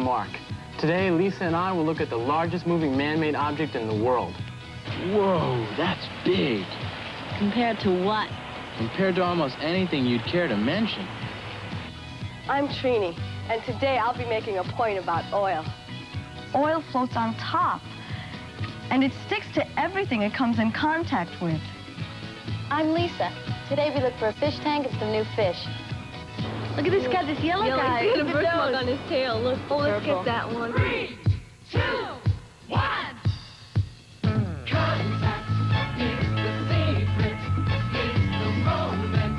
Mark. Today, Lisa and I will look at the largest moving man-made object in the world. Whoa, that's big. Compared to what? Compared to almost anything you'd care to mention. I'm Trini, and today I'll be making a point about oil. Oil floats on top, and it sticks to everything it comes in contact with. I'm Lisa. Today we look for a fish tank and some new fish. Look at this guy, this yellow guy. He's got a birthmark on his tail. Look, oh, let's purple. get that one. 3, 2, 1. Contact is the secret, is the moment.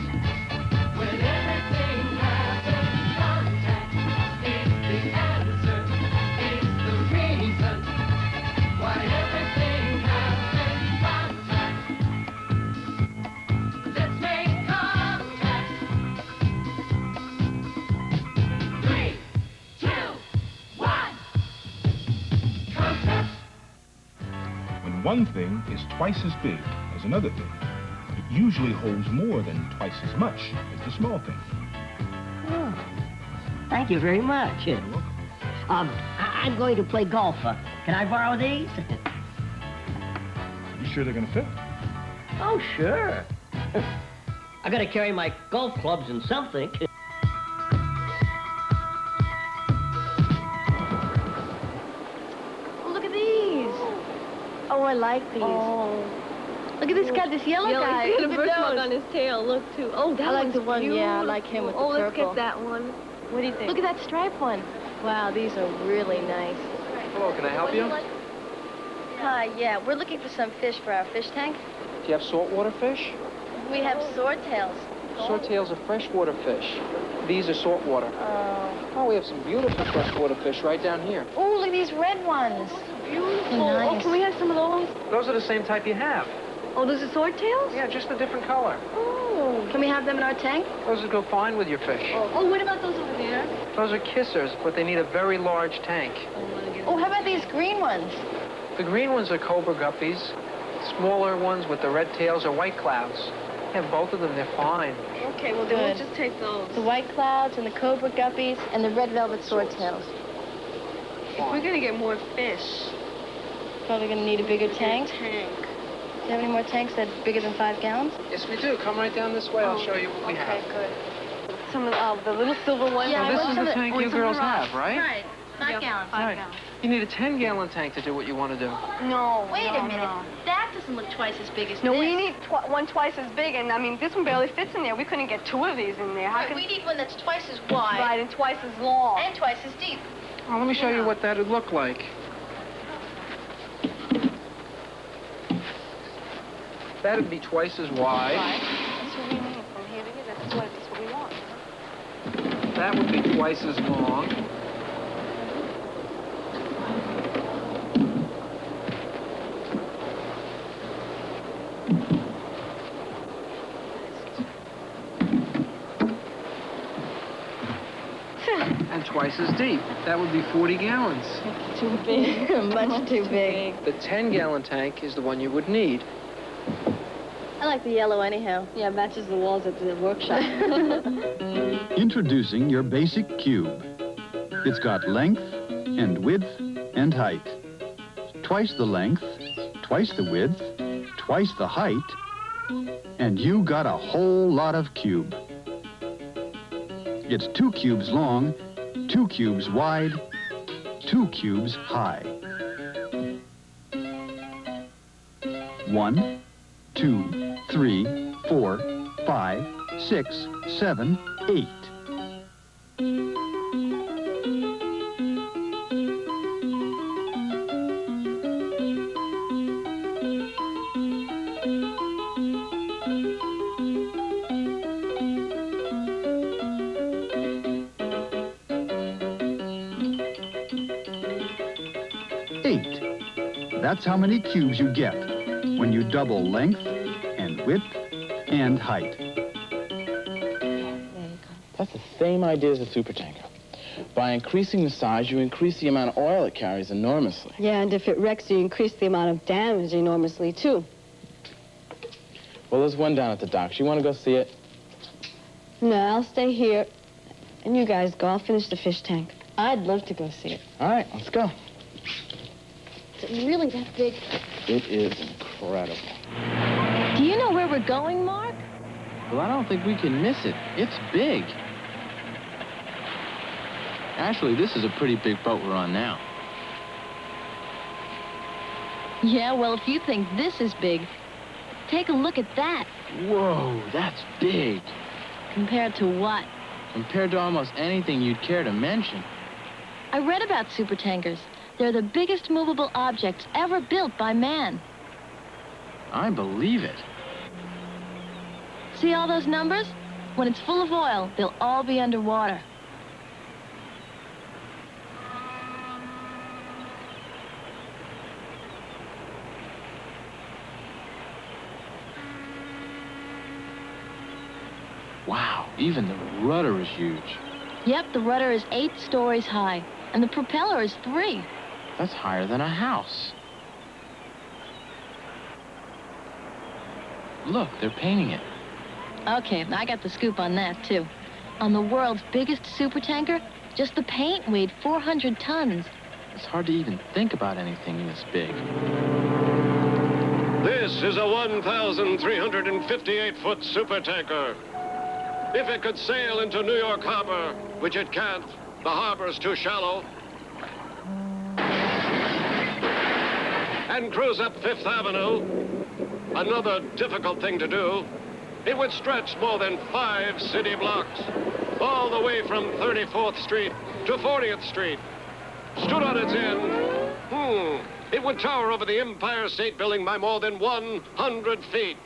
When everything happens, contact is the answer, is the reason why everything happens. Contact. Let's make contact. 3, 2, 1. Contact. When one thing is twice as big as another thing, it usually holds more than twice as much as the small thing. Oh, thank you very much. You're welcome. I'm going to play golf. Can I borrow these? You sure they're gonna fit? Oh, sure. I gotta carry my golf clubs and something. Look at these. Oh, I like these. Oh. Look at this guy, this yellow guy. He's got a Look at birthmark those. on his tail. Look, too. Oh, that I like one's the one, beautiful. yeah, I like him with the Oh, let's purple. get that one. What do you think? Look at that stripe one. Wow, these are really nice. Hello, can I help you? Hi, yeah, we're looking for some fish for our fish tank. Do you have saltwater fish? We have swordtails. Swordtails are freshwater fish. These are saltwater. Oh, we have some beautiful freshwater fish right down here. Oh, look at these red ones. Beautiful. Nice. Oh, can we have some of those? Those are the same type you have. Oh, those are swordtails? Yeah, just a different color. Oh. Can we have them in our tank? Those would go fine with your fish. Oh, what about those over there? Those are kissers, but they need a very large tank. Oh, how about these green ones? The green ones are cobra guppies. Smaller ones with the red tails are white clouds. Yeah, both of them, they're fine. Okay, well, then we'll Good. just take those. The white clouds and the cobra guppies and the red velvet swordtails. If we're going to get more fish, Probably gonna need a bigger tank. Do you have any more tanks that are bigger than 5 gallons? Yes, we do. Come right down this way. I'll show you what we have. Okay, good. Some of the little silver ones. Yeah, Now, I this want is some the of the- tank you girls have, right? Right. 5 gallons. 5 gallons. You need a 10-gallon tank to do what you want to do. No. Wait no, a minute. No, That doesn't look twice as big as no this. we need one twice as big, and I mean, this one barely fits in there. We couldn't get 2 of these in there. How Right, can... we need one that's twice as wide Right, and twice as long. and twice as deep. Well, let me show you what that would look like. That would be twice as wide. Right. That's what we need from here to here. That's what we want. That would be twice as long. And twice as deep. That would be 40 gallons. Too big. Much too big. The 10-gallon tank is the one you would need. I like the yellow anyhow. Yeah, matches the walls at the workshop. Introducing your basic cube. It's got length and width and height. Twice the length, twice the width, twice the height, and you got a whole lot of cube. It's 2 cubes long, 2 cubes wide, 2 cubes high. 1, 2, 3, 4, 5, 6, 7, 8. That's how many cubes you get when you double length and width and height. That's the same idea as a supertanker. By increasing the size, you increase the amount of oil it carries enormously. Yeah, and if it wrecks, you increase the amount of damage enormously, too. Well, there's one down at the docks. You want to go see it? No, I'll stay here. And you guys go. I'll finish the fish tank. I'd love to go see it. All right, let's go. Is it really that big? It is incredible. Do you know where we're going, Mark? Well, I don't think we can miss it. It's big. Actually, this is a pretty big boat we're on now. Yeah, well, if you think this is big, take a look at that. Whoa, that's big. Compared to what? Compared to almost anything you'd care to mention. I read about supertankers. They're the biggest movable objects ever built by man. I believe it. See all those numbers? When it's full of oil, they'll all be underwater. Wow, even the rudder is huge. Yep, the rudder is 8 stories high, and the propeller is 3. That's higher than a house. Look, they're painting it. Okay, I got the scoop on that, too. On the world's biggest supertanker, just the paint weighed 400 tons. It's hard to even think about anything this big. This is a 1,358-foot supertanker. If it could sail into New York Harbor, which it can't, the harbor's too shallow, and cruise up Fifth Avenue, another difficult thing to do, it would stretch more than 5 city blocks, all the way from 34th Street to 40th Street. Stood on its end, it would tower over the Empire State Building by more than 100 feet.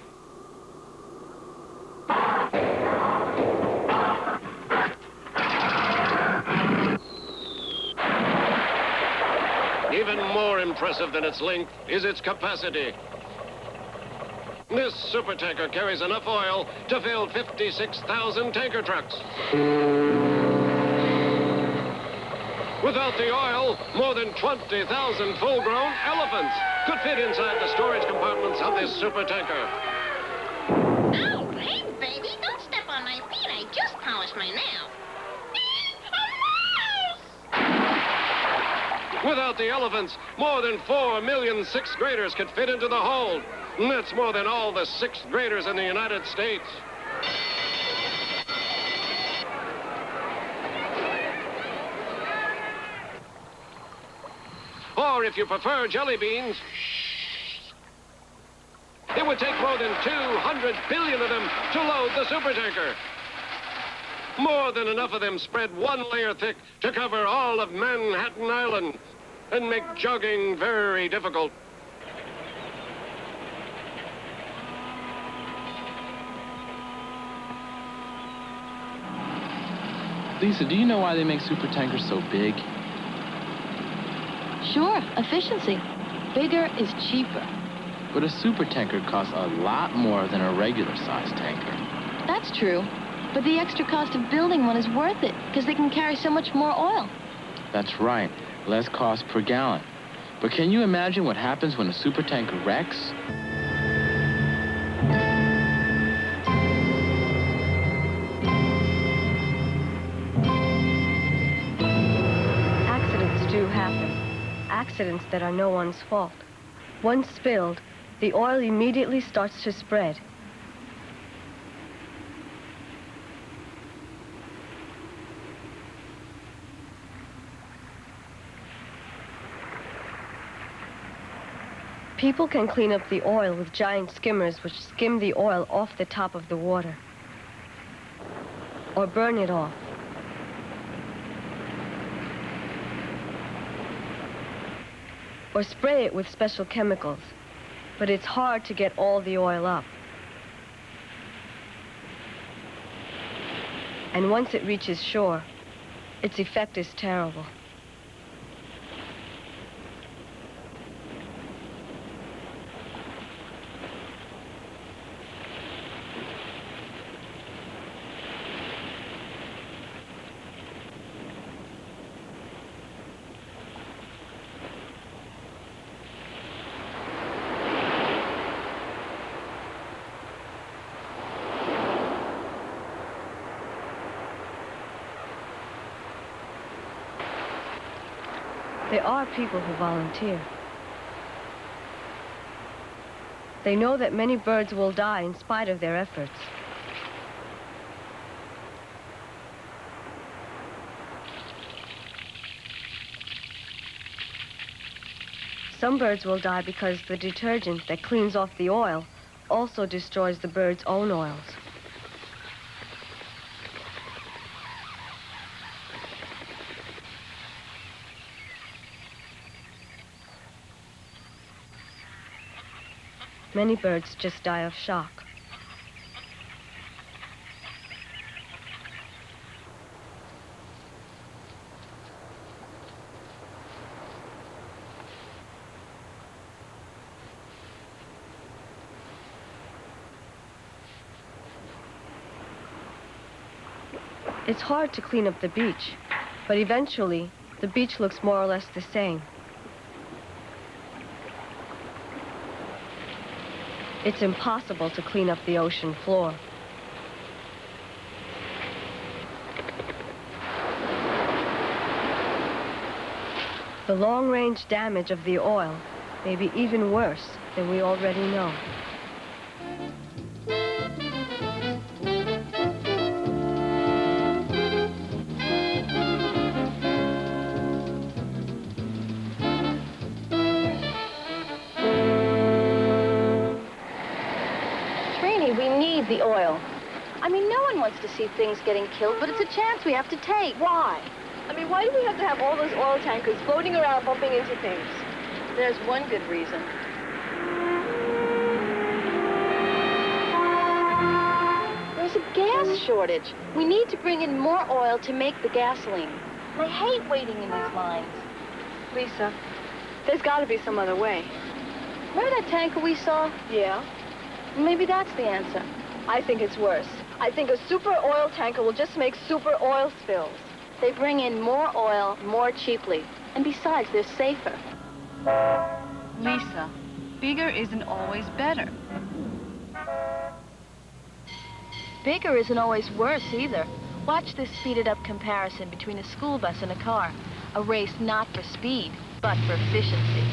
Even more impressive than its length is its capacity. This supertanker carries enough oil to fill 56,000 tanker trucks. Without the oil, more than 20,000 full-grown elephants could fit inside the storage compartments of this supertanker. Oh, hey, baby, don't step on my feet. I just polished my nails. Without the elephants, more than 4 million sixth graders could fit into the hold. That's more than all the sixth graders in the United States. Or if you prefer jelly beans, it would take more than 200 billion of them to load the supertanker. More than enough of them spread 1 layer thick to cover all of Manhattan Island and make jogging very difficult. Lisa, do you know why they make supertankers so big? Sure, efficiency. Bigger is cheaper. But a supertanker costs a lot more than a regular-sized tanker. That's true. But the extra cost of building one is worth it, because they can carry so much more oil. That's right. Less cost per gallon. But can you imagine what happens when a supertanker wrecks? Accidents do happen. Accidents that are no one's fault. Once spilled, the oil immediately starts to spread. People can clean up the oil with giant skimmers which skim the oil off the top of the water. Or burn it off. Or spray it with special chemicals. But it's hard to get all the oil up. And once it reaches shore, its effect is terrible. There are people who volunteer. They know that many birds will die in spite of their efforts. Some birds will die because the detergent that cleans off the oil also destroys the bird's own oils. Many birds just die of shock. It's hard to clean up the beach, but eventually, the beach looks more or less the same. It's impossible to clean up the ocean floor. The long-range damage of the oil may be even worse than we already know. The oil. I mean, no one wants to see things getting killed, but it's a chance we have to take. Why? I mean, why do we have to have all those oil tankers floating around bumping into things? There's one good reason. There's a gas shortage. We need to bring in more oil to make the gasoline. I hate waiting in these lines. Lisa, there's got to be some other way. Remember that tanker we saw? Yeah. Maybe that's the answer. I think it's worse. I think a super oil tanker will just make super oil spills. They bring in more oil more cheaply. And besides, they're safer. Lisa, bigger isn't always better. Bigger isn't always worse either. Watch this speeded-up comparison between a school bus and a car. A race not for speed, but for efficiency.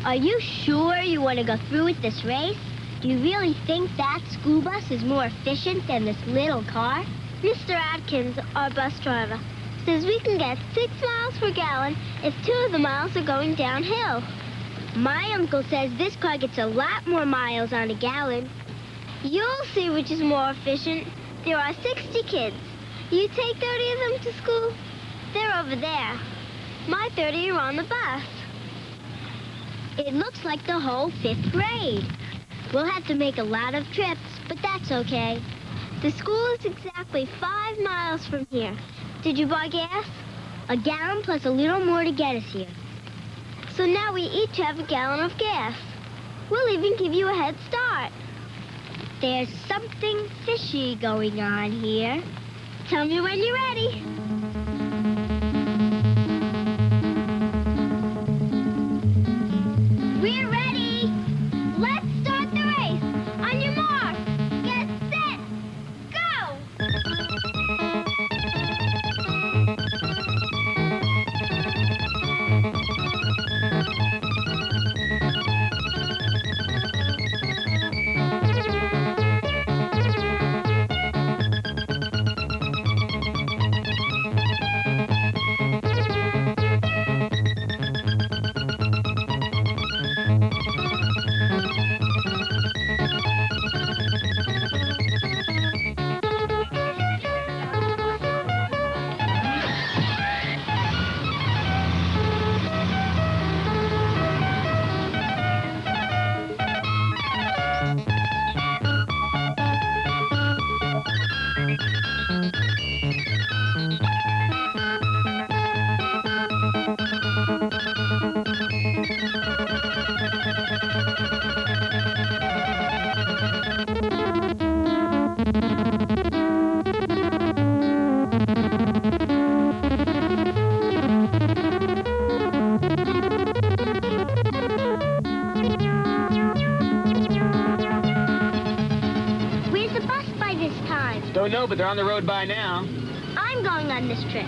Are you sure you want to go through with this race? Do you really think that school bus is more efficient than this little car? Mr. Atkins, our bus driver, says we can get 6 miles per gallon if 2 of the miles are going downhill. My uncle says this car gets a lot more miles on a gallon. You'll see which is more efficient. There are 60 kids. You take 30 of them to school? They're over there. My 30 are on the bus. It looks like the whole 5th grade. We'll have to make a lot of trips, but that's okay. The school is exactly 5 miles from here. Did you buy gas? A gallon plus a little more to get us here. So now we each have a gallon of gas. We'll even give you a head start. There's something fishy going on here. Tell me when you're ready. We're ready. Let's start the race. On your mark. Get set. Go. Don't know, but they're on the road by now. I'm going on this trip.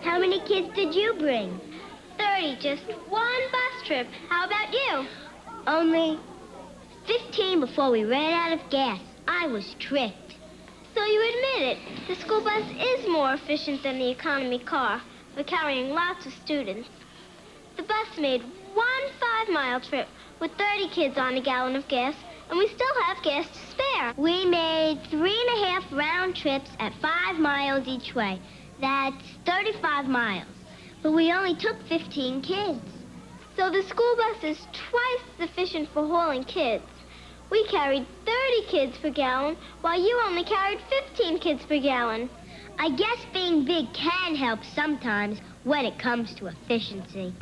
How many kids did you bring? 30, just one bus trip. How about you? Only 15 before we ran out of gas. I was tricked. So you admit it. The school bus is more efficient than the economy car for carrying lots of students. The bus made one 5-mile trip with 30 kids on a gallon of gas, and we still have gas to spare. We made 3.5 round trips at 5 miles each way. That's 35 miles. But we only took 15 kids. So the school bus is twice as efficient for hauling kids. We carried 30 kids per gallon, while you only carried 15 kids per gallon. I guess being big can help sometimes when it comes to efficiency.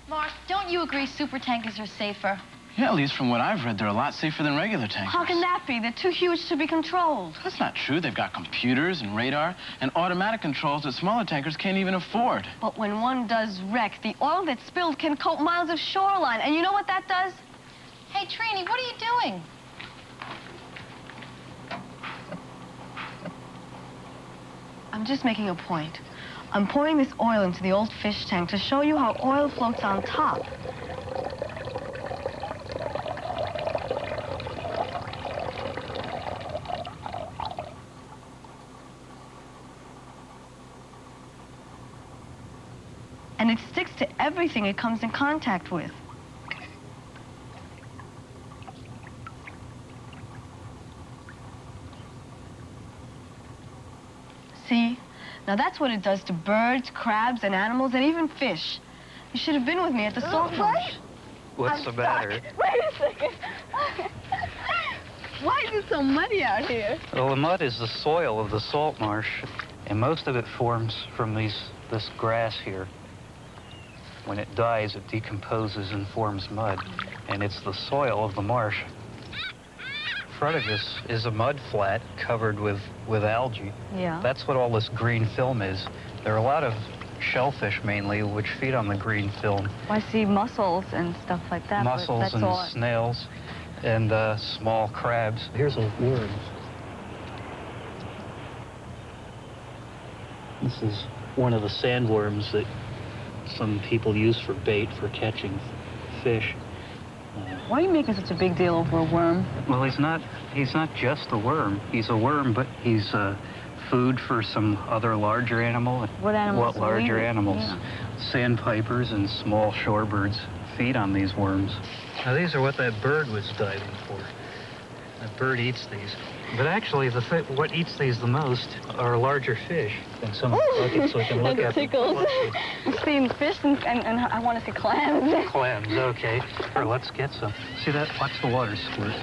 Mark, don't you agree supertankers are safer? Yeah, at least from what I've read, they're a lot safer than regular tankers. How can that be? They're too huge to be controlled. That's not true. They've got computers and radar and automatic controls that smaller tankers can't even afford. But when one does wreck, the oil that's spilled can coat miles of shoreline. And you know what that does? Hey, Trini, what are you doing? I'm just making a point. I'm pouring this oil into the old fish tank to show you how oil floats on top. And it sticks to everything it comes in contact with. See? Now that's what it does to birds, crabs, and animals, and even fish. You should have been with me at the salt marsh. What's the matter? Wait a second. Why is it so muddy out here? Well, the mud is the soil of the salt marsh, and most of it forms from this grass here. When it dies, it decomposes and forms mud, and it's the soil of the marsh. In front of us is a mud flat covered with algae. Yeah. That's what all this green film is. There are a lot of shellfish, mainly, which feed on the green film. I see mussels and stuff like that. Mussels and snails and small crabs. Here's a worm. This is one of the sandworms that some people use for bait for catching fish. Why are you making such a big deal over a worm? Well, he's not just a worm. He's a worm, but he's food for some other larger animal. What animals? What larger animals? Yeah. Sandpipers and small shorebirds feed on these worms. Now, these are what that bird was diving for. That bird eats these. But actually, what eats these the most are larger fish. And some buckets so I can look at them. Tickles. I'm seeing fish and I want to see clams. Clams, okay. Sure, let's get some. See that? Watch the water squirt.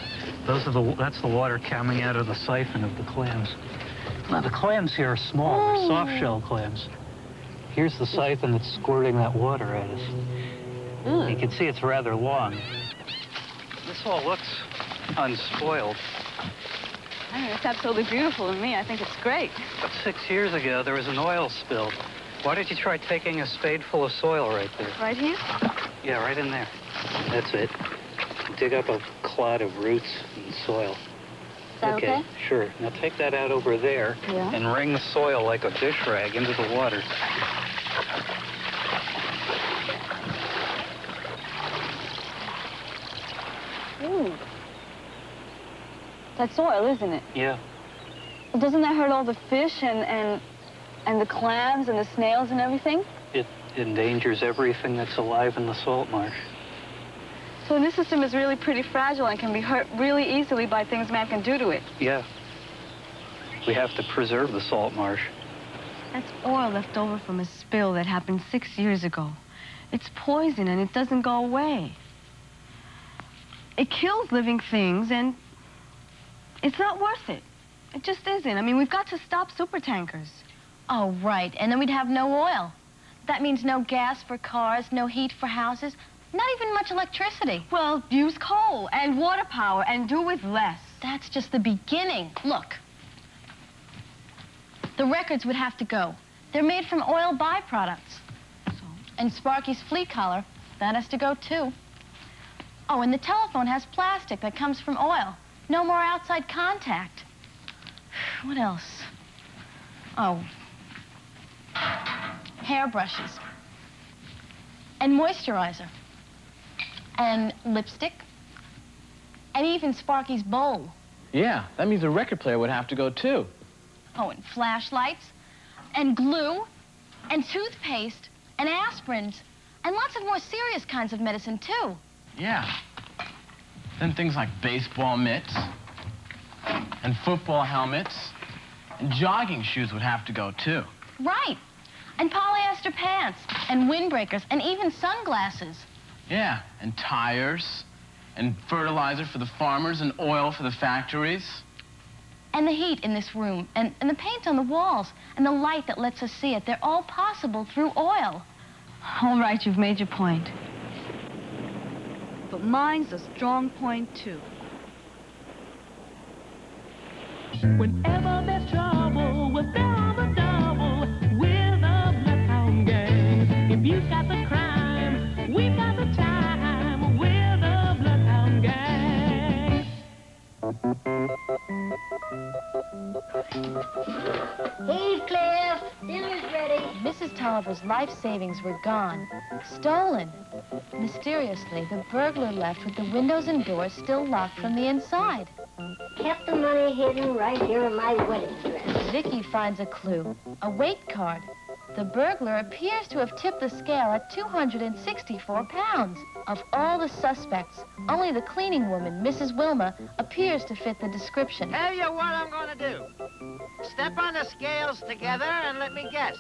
That's the water coming out of the siphon of the clams. Now, the clams here are small. They're soft-shell clams. Here's the siphon that's squirting that water at us. You can see it's rather long. This all looks unspoiled. I mean, it's absolutely beautiful to me. I think it's great. About 6 years ago, there was an oil spill. Why don't you try taking a spade full of soil right there? Right here? Yeah, right in there. That's it. Dig up a clod of roots and soil. Is that okay? Sure. Now take that out over there and wring the soil like a dish rag into the water. That's oil, isn't it? Yeah. Well, doesn't that hurt all the fish and the clams and the snails and everything? It endangers everything that's alive in the salt marsh. So this system is really pretty fragile and can be hurt really easily by things man can do to it. Yeah. We have to preserve the salt marsh. That's oil left over from a spill that happened 6 years ago. It's poison and it doesn't go away. It kills living things and it's not worth it. It just isn't. I mean, we've got to stop supertankers. Oh, right. And then we'd have no oil. That means no gas for cars, no heat for houses, not even much electricity. Well, use coal and water power and do with less. That's just the beginning. Look. The records would have to go. They're made from oil byproducts. And Sparky's flea collar, that has to go too. Oh, and the telephone has plastic that comes from oil. No more outside contact. What else? Oh. Hairbrushes. And moisturizer. And lipstick. And even Sparky's bowl. Yeah, that means the record player would have to go too. Oh, and flashlights. And glue. And toothpaste. And aspirins. And lots of more serious kinds of medicine, too. Yeah. Then things like baseball mitts. And football helmets. And jogging shoes would have to go too. Right. And polyester pants. And windbreakers. And even sunglasses. Yeah, and tires. And fertilizer for the farmers. And oil for the factories. And the heat in this room, and the paint on the walls, and the light that lets us see it. They're all possible through oil. All right, you've made your point. But mine's a strong point, too. Whenever there's trouble, we're there on the double. We're the Bloodhound Gang. If you've got the crime, we've got the time. We're the Bloodhound Gang. Heathcliff, dinner's ready. Mrs. Tolliver's life savings were gone. Stolen. Mysteriously, the burglar left with the windows and doors still locked from the inside. Kept the money hidden right here in my wedding dress. Vicky finds a clue. A weight card. The burglar appears to have tipped the scale at 264 pounds. Of all the suspects, only the cleaning woman, Mrs. Wilma, appears to fit the description. Tell you what I'm gonna do. Step on the scales together and let me guess.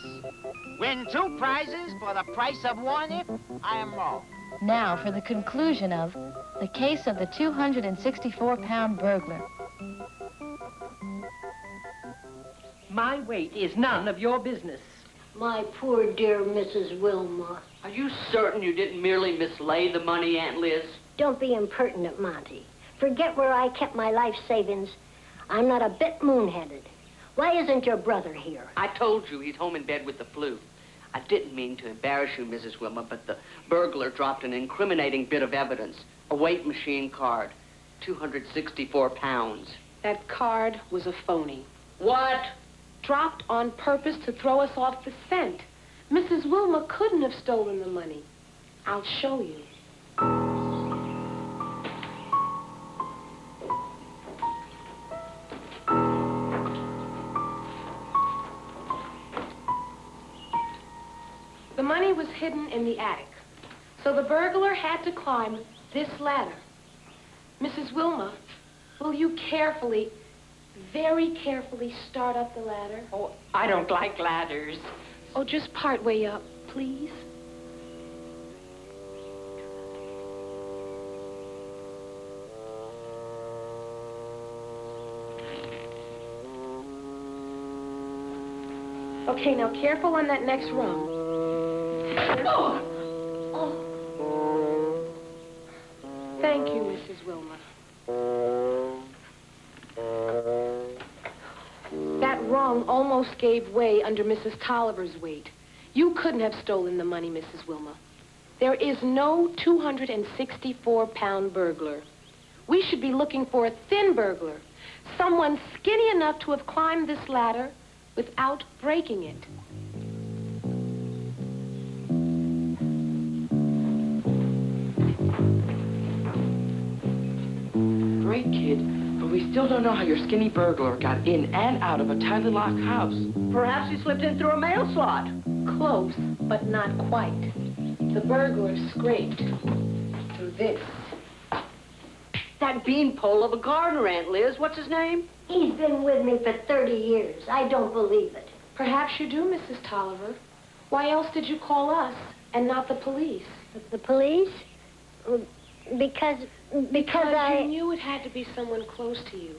Win 2 prizes for the price of 1 if I am wrong. Now for the conclusion of the case of the 264-pound burglar. My weight is none of your business. My poor dear Mrs. Wilma. Are you certain you didn't merely mislay the money, Aunt Liz? Don't be impertinent, Monty. Forget where I kept my life savings. I'm not a bit moon-headed. Why isn't your brother here? I told you he's home in bed with the flu. I didn't mean to embarrass you, Mrs. Wilma, but the burglar dropped an incriminating bit of evidence. A weight machine card. 264 pounds. That card was a phony. What? Dropped on purpose to throw us off the scent. Mrs. Wilma couldn't have stolen the money. I'll show you. The money was hidden in the attic, so the burglar had to climb this ladder. Mrs. Wilma, will you carefully, very carefully start up the ladder? Oh, I don't like ladders. Oh, just part way up, please. Okay, now careful on that next rung. Oh. Thank you, Mrs. Wilma. That rung almost gave way under Mrs. Tolliver's weight. You couldn't have stolen the money, Mrs. Wilma. There is no 264-pound burglar. We should be looking for a thin burglar, someone skinny enough to have climbed this ladder without breaking it. Great kid. But we still don't know how your skinny burglar got in and out of a tightly locked house. Perhaps he slipped in through a mail slot. Close, but not quite. The burglar scraped through this. That beanpole of a gardener, Aunt Liz. What's his name? He's been with me for 30 years. I don't believe it. Perhaps you do, Mrs. Tolliver. Why else did you call us and not the police? The police? Because you knew it had to be someone close to you.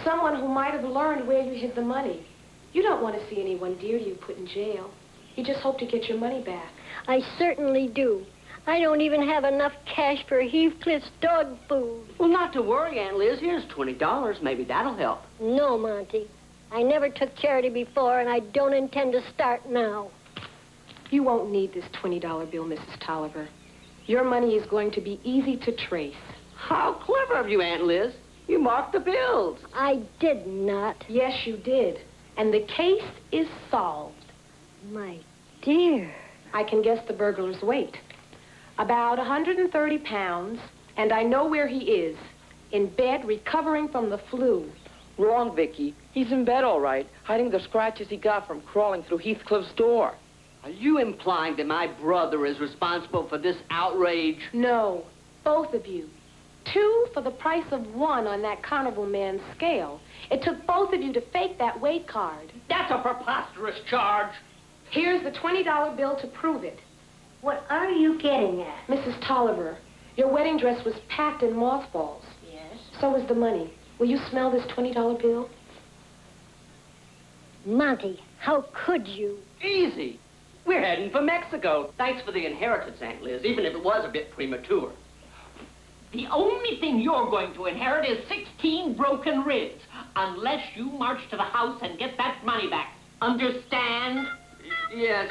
Someone who might have learned where you hid the money. You don't want to see anyone dear to you put in jail. You just hope to get your money back. I certainly do. I don't even have enough cash for Heathcliff's dog food. Well, not to worry, Aunt Liz. Here's $20. Maybe that'll help. No, Monty. I never took charity before, and I don't intend to start now. You won't need this $20 bill, Mrs. Tolliver. Your money is going to be easy to trace. How clever of you, Aunt Liz. You marked the bills. I did not. Yes, you did. And the case is solved. My dear. I can guess the burglar's weight. About 130 pounds, and I know where he is. In bed, recovering from the flu. Wrong, Vicky. He's in bed all right, hiding the scratches he got from crawling through Heathcliff's door. Are you implying that my brother is responsible for this outrage? No, both of you. 2 for the price of 1 on that carnival man's scale. It took both of you to fake that weight card. That's a preposterous charge. Here's the $20 bill to prove it. What are you getting at? Mrs. Tolliver, your wedding dress was packed in mothballs. Yes? So was the money. Will you smell this $20 bill? Monty, how could you? Easy. We're heading for Mexico. Thanks for the inheritance, Aunt Liz, even if it was a bit premature. The only thing you're going to inherit is 16 broken ribs, unless you march to the house and get that money back. Understand? Yes.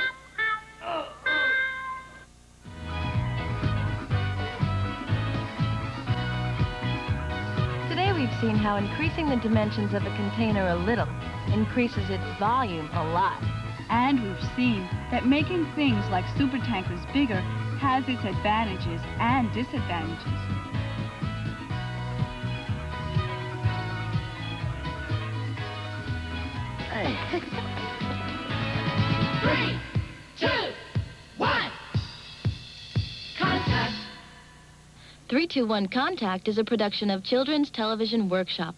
Today we've seen how increasing the dimensions of a container a little increases its volume a lot. And we've seen that making things like supertankers bigger has its advantages and disadvantages. Hey. 3, 2, 1. Contact. 321 Contact is a production of Children's Television Workshop.